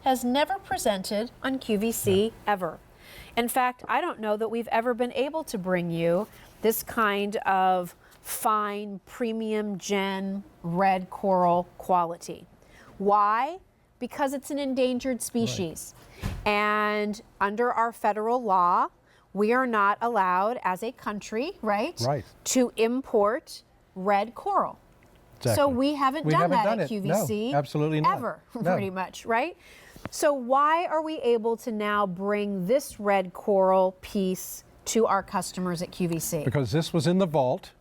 has never presented on QVC ever. In fact, I don't know that we've ever been able to bring you this kind of fine, premium gen red coral quality. Why? Because it's an endangered species. Right. And under our federal law, we are not allowed as a country, right, to import red coral. Exactly. So we haven't done that at QVC. No, absolutely not. Ever, pretty much, right? So why are we able to now bring this red coral piece to our customers at QVC? Because this was in the vault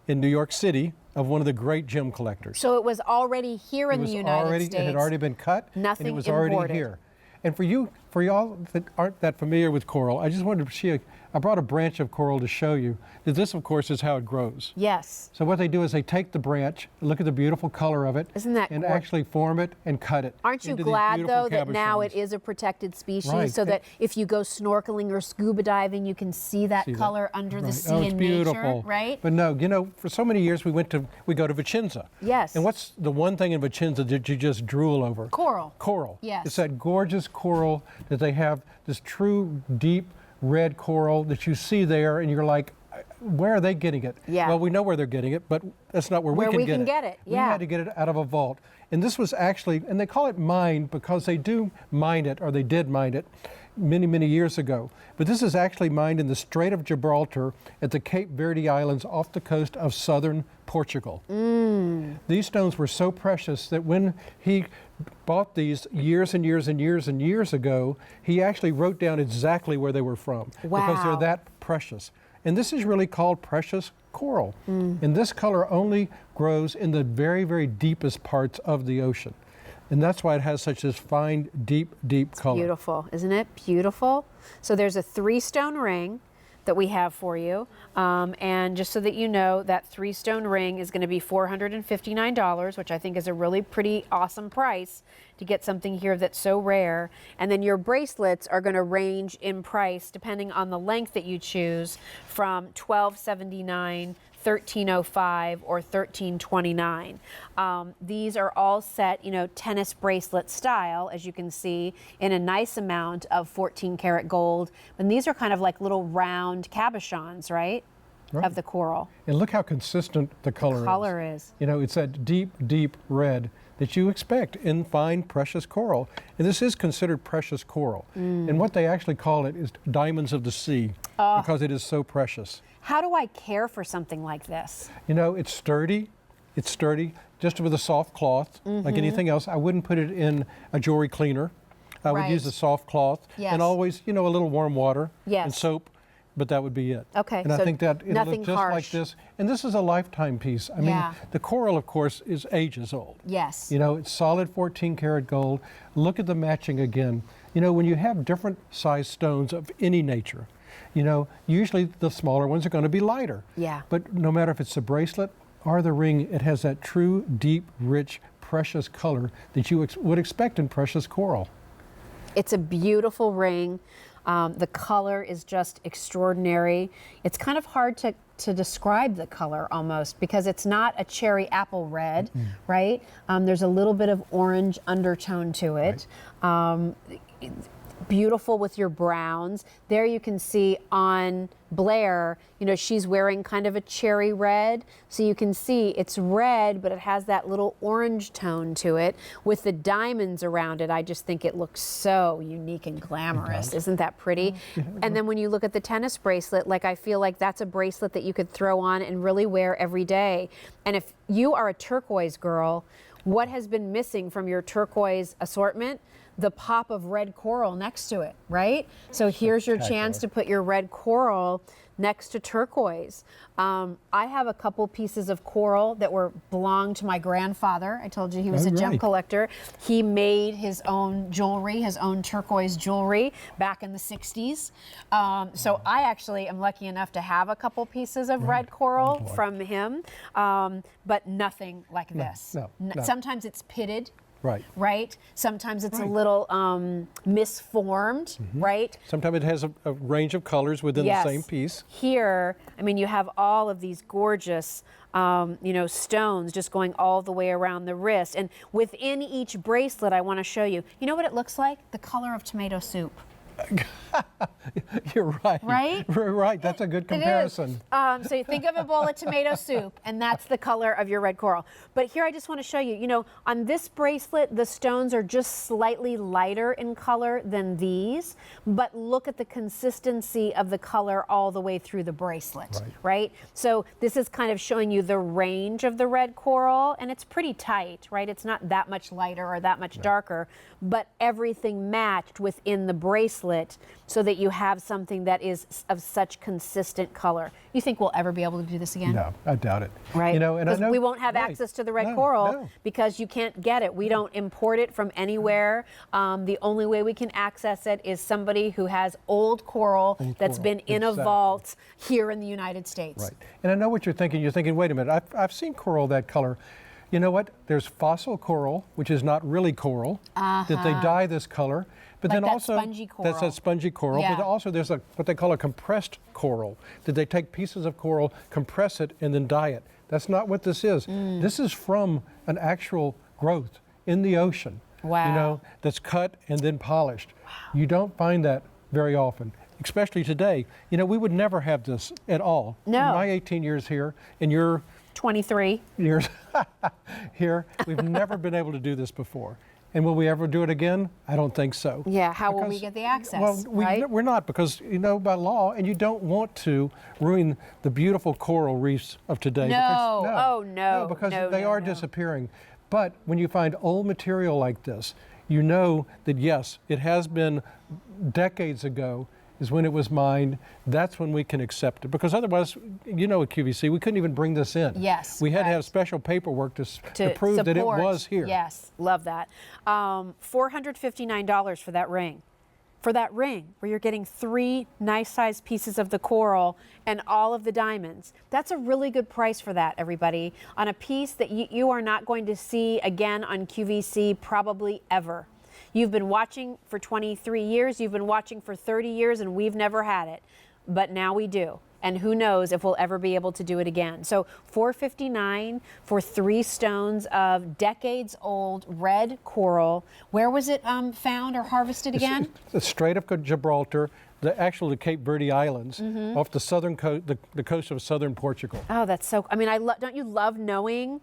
in New York City of one of the great gem collectors. So it was already here in the United States. It had already been cut. Nothing and it was imported. Already here. And for y'all that aren't that familiar with coral, I just wanted to see I brought a branch of coral to show you. This, of course, is how it grows. Yes. So what they do is they take the branch, look at the beautiful color of it, Isn't that and actually form it and cut it. Aren't you glad, though, that now it is a protected species, so that if you go snorkeling or scuba diving, you can see that color under the sea in nature, right? But no, you know, for so many years we go to Vicenza. Yes. And what's the one thing in Vicenza that you just drool over? Coral. Coral. Yes. It's that gorgeous coral that they have, this true deep red coral that you see there, and you're like, where are they getting it? Yeah. Well, we know where they're getting it, but that's not where we can get it. Yeah. We had to get it out of a vault. And this was actually, and they call it mined because they do mine it, or they did mine it many, many years ago. But this is actually mined in the Strait of Gibraltar at the Cape Verde Islands off the coast of southern Portugal. These stones were so precious that when he bought these years and years and years and years ago, he actually wrote down exactly where they were from. Wow. Because they're that precious. And this is really called precious coral. And this color only grows in the very, very deepest parts of the ocean. And that's why it has such this fine, deep, deep color. Beautiful, isn't it? Beautiful. So there's a 3-stone ring that we have for you. And just so that you know, that 3-stone ring is going to be $459, which I think is a really pretty awesome price to get something here that's so rare. And then your bracelets are going to range in price depending on the length that you choose from $1279, $1305, or $1329. These are all set, you know, tennis bracelet style, as you can see, in a nice amount of 14 karat gold. And these are kind of like little round cabochons, right? Of the coral. And look how consistent the color is. You know, it's that deep, deep red that you expect in fine, precious coral. And this is considered precious coral. And what they actually call it is diamonds of the sea, because it is so precious. How do I care for something like this? You know, it's sturdy. It's sturdy, just with a soft cloth, like anything else. I wouldn't put it in a jewelry cleaner. I would use a soft cloth and always, you know, a little warm water and soap. But that would be it. Okay, and so I think that it'll nothing look just harsh. like this. And this is a lifetime piece. I mean, the coral, of course, is ages old. Yes. You know, it's solid 14 karat gold. Look at the matching again. You know, when you have different size stones of any nature, you know, usually the smaller ones are going to be lighter. Yeah. But no matter if it's the bracelet or the ring, it has that true, deep, rich, precious color that you would expect in precious coral. It's a beautiful ring. The color is just extraordinary. It's kind of hard to describe the color almost, because it's not a cherry apple red, right? There's a little bit of orange undertone to it. Beautiful with your browns. There you can see on Blair, you know, she's wearing kind of a cherry red. So you can see it's red, but it has that little orange tone to it. With the diamonds around it, I just think it looks so unique and glamorous. Isn't that pretty? And then when you look at the tennis bracelet, like, I feel like that's a bracelet that you could throw on and really wear every day. And if you are a turquoise girl, what has been missing from your turquoise assortment? The pop of red coral next to it, right? So here's your chance to put your red coral next to turquoise. I have a couple pieces of coral that belonged to my grandfather. I told you he was a gem collector. He made his own jewelry, his own turquoise jewelry back in the 60s. So I actually am lucky enough to have a couple pieces of red coral from him, but nothing like this. No. Sometimes it's pitted. Right. Right? Sometimes it's a Right. little misformed, right? Sometimes it has a range of colors within the same piece. Here, I mean, you have all of these gorgeous, stones just going all the way around the wrist. And within each bracelet, I want to show you, you know what it looks like? The color of tomato soup. You're right. Right? Right. That's a good comparison. So you think of a bowl of tomato soup, and that's the color of your red coral. But here I just want to show you, on this bracelet, the stones are just slightly lighter in color than these, but look at the consistency of the color all the way through the bracelet, right? So this is kind of showing you the range of the red coral, and it's pretty tight, right? It's not that much lighter or that much darker, but everything matched within the bracelet so that you have something that is of such consistent color. You think we'll ever be able to do this again? No, I doubt it. Right. And I know we won't have access to the red coral because you can't get it. We don't import it from anywhere. The only way we can access it is somebody who has old coral that's been in a vault here in the United States. Right. And I know what you're thinking. You're thinking, wait a minute, I've seen coral that color. You know what? There's fossil coral, which is not really coral, that they dye this color. But Like then that also, spongy coral. that's that spongy coral. Yeah. But also there's what they call a compressed coral, that they take pieces of coral, compress it, and then dye it. That's not what this is. This is from an actual growth in the ocean. Wow. That's cut and then polished. You don't find that very often, especially today. We would never have this at all. No. In my 18 years here, and your 23 years here, we've never been able to do this before. And will we ever do it again? I don't think so. Yeah, how will we get the access? Well, we're not, because, by law, and you don't want to ruin the beautiful coral reefs of today. Because they are disappearing. But when you find old material like this, you know that, yes, it has been decades ago is when it was mined. That's when we can accept it. Because otherwise, at QVC, we couldn't even bring this in. Yes. We had to have special paperwork to prove that it was here. Yes, love that. $459 for that ring. For that ring, where you're getting 3 nice-sized pieces of the coral and all of the diamonds. That's a really good price for that, everybody, on a piece that you are not going to see again on QVC probably ever. You've been watching for 23 years, you've been watching for 30 years, and we've never had it. But now we do. And who knows if we'll ever be able to do it again. So $459 for 3 stones of decades-old red coral. Where was it found or harvested again? The Strait of Gibraltar, the Cape Verde Islands, off the southern coast, the coast of southern Portugal. Oh, that's so. I mean, don't you love knowing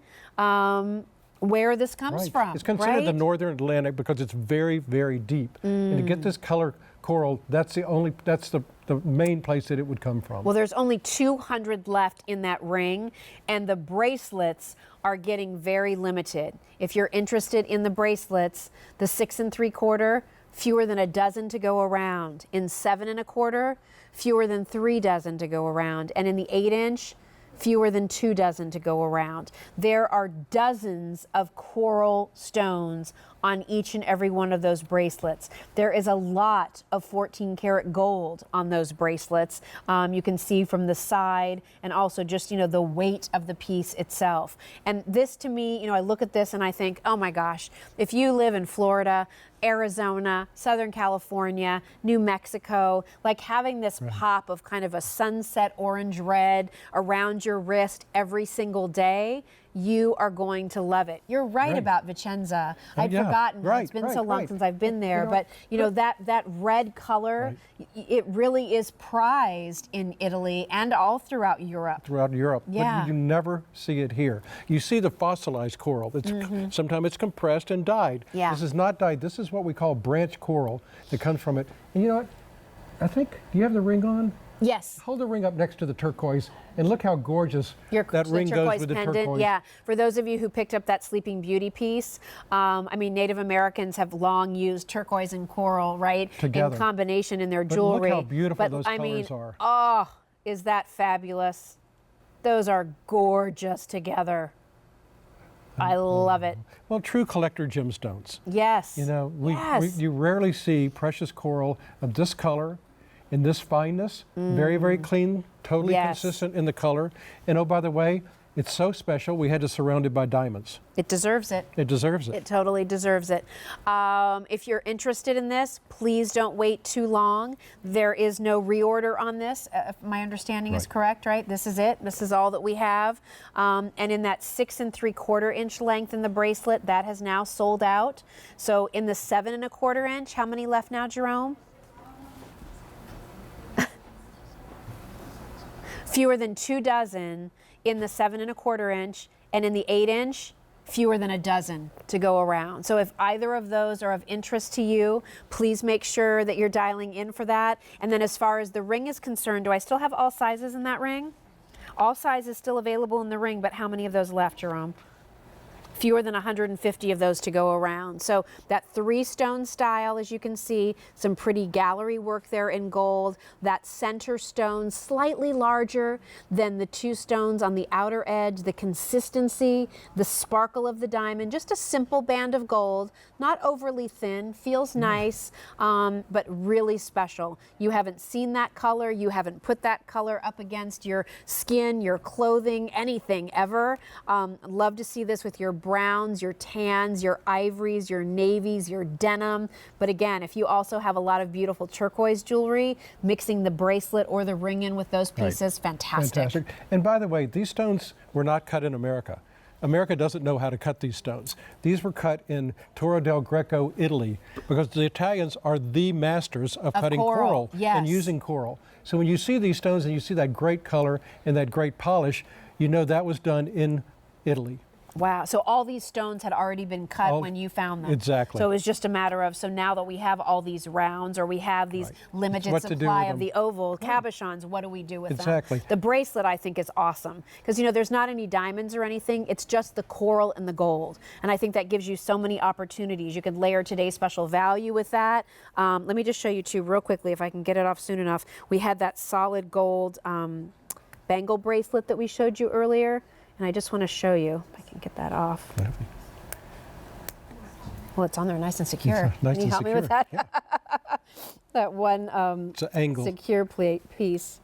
where this comes from? It's considered the northern Atlantic because it's very, very deep. And to get this color coral, that's the main place that it would come from. Well, there's only 200 left in that ring, and the bracelets are getting very limited. If you're interested in the bracelets, the 6 3/4, fewer than a dozen to go around. In 7 1/4, fewer than 3 dozen to go around. And in the 8-inch, fewer than 2 dozen to go around. There are dozens of coral stones on each and every one of those bracelets. There is a lot of 14 karat gold on those bracelets. You can see from the side, and also just, the weight of the piece itself. And this, to me, I look at this and I think, oh my gosh, if you live in Florida, Arizona, Southern California, New Mexico, like having this pop of kind of a sunset orange red around your wrist every single day, you are going to love it. You're right about Vicenza. I'd forgotten. It's been so long since I've been there. But that red color, it really is prized in Italy and all throughout Europe. But you never see it here. You see the fossilized coral. Sometimes it's compressed and dyed. This is not dyed. This is what we call branch coral that comes from it. And you know what? I think, do you have the ring on? Yes. Hold the ring up next to the turquoise and look how gorgeous that ring goes with the turquoise. Yeah, for those of you who picked up that Sleeping Beauty piece, Native Americans have long used turquoise and coral, right? Together. In combination in their jewelry. Look how beautiful those colors are. Oh, is that fabulous? Those are gorgeous together. I love it. Well, true collector gemstones. Yes. You rarely see precious coral of this color, in this fineness, very, very clean, totally consistent in the color. And oh, by the way, It's so special, we had to surround it by diamonds. It deserves it. It deserves it. It totally deserves it. If you're interested in this, please don't wait too long. There is no reorder on this. If my understanding is correct, right? This is it. This is all that we have. And in that 6 3/4 inch length in the bracelet, that has now sold out. So in the 7 1/4 inch, how many left now, Jerome? Fewer than 2 dozen in the 7 1/4 inch, and in the 8 inch, fewer than a dozen to go around. So if either of those are of interest to you, please make sure that you're dialing in for that. And then as far as the ring is concerned, do I still have all sizes in that ring? All sizes still available in the ring, but how many of those left, Jerome? Fewer than 150 of those to go around. So that 3-stone style, as you can see, some pretty gallery work there in gold. That center stone slightly larger than the 2 stones on the outer edge. The consistency, the sparkle of the diamond, just a simple band of gold, not overly thin, feels nice, but really special. You haven't seen that color. You haven't put that color up against your skin, your clothing, anything ever. Love to see this with your browns, your tans, your ivories, your navies, your denim. But again, if you also have a lot of beautiful turquoise jewelry, mixing the bracelet or the ring in with those pieces, fantastic. Fantastic. And by the way, these stones were not cut in America. America doesn't know how to cut these stones. These were cut in Torre del Greco, Italy, because the Italians are the masters of cutting coral and using coral. So when you see these stones and you see that great color and that great polish, you know that was done in Italy. Wow. So all these stones had already been cut when you found them. Exactly. So it was just a matter of, so now that we have all these rounds, or we have these limited supply of the oval cabochons, what do we do with them? Exactly. The bracelet, I think, is awesome. Because, you know, there's not any diamonds or anything. It's just the coral and the gold. And I think that gives you so many opportunities. You could layer today's special value with that. Let me just show you two real quickly, if I can get it off soon enough. We had that solid gold bangle bracelet that we showed you earlier. And I just want to show you, if I can get that off. Well, it's on there nice and secure. Nice can you help me with that? Yeah. That one it's an angle. secure piece.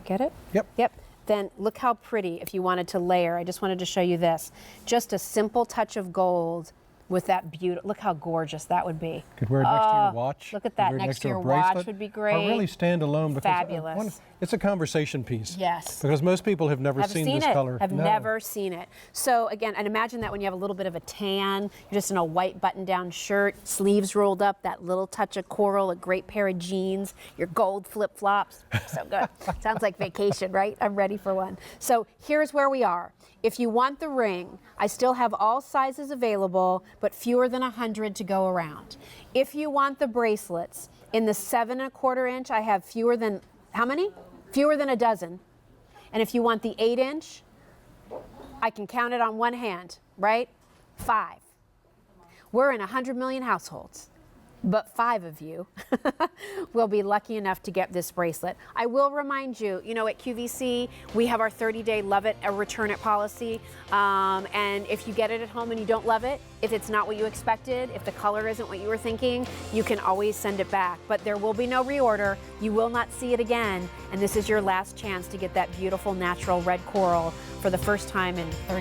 Get it? Yep. Yep. Then look how pretty, if you wanted to layer. I just wanted to show you this. Just a simple touch of gold with that beauty. Look how gorgeous that would be. Could wear it next to your watch. Look at that, next to your watch would be great. Or really stand alone, because fabulous. It's a conversation piece. Yes. Because most people have never seen this color. Have never seen it. So again, and imagine that when you have a little bit of a tan, you're just in a white button-down shirt, sleeves rolled up, that little touch of coral, a great pair of jeans, your gold flip-flops. So good. Sounds like vacation, right? I'm ready for one. So here's where we are. If you want the ring, I still have all sizes available, but fewer than 100 to go around. If you want the bracelets, in the 7 1/4 inch, I have fewer than, how many? Fewer than a dozen. And if you want the 8 inch, I can count it on one hand, right? 5. We're in 100 million households, but 5 of you will be lucky enough to get this bracelet. I will remind you, you know, at QVC, we have our 30-day love it or return it policy. And if you get it at home and you don't love it, if it's not what you expected, if the color isn't what you were thinking, you can always send it back. But there will be no reorder. You will not see it again. And this is your last chance to get that beautiful natural red coral for the first time in 30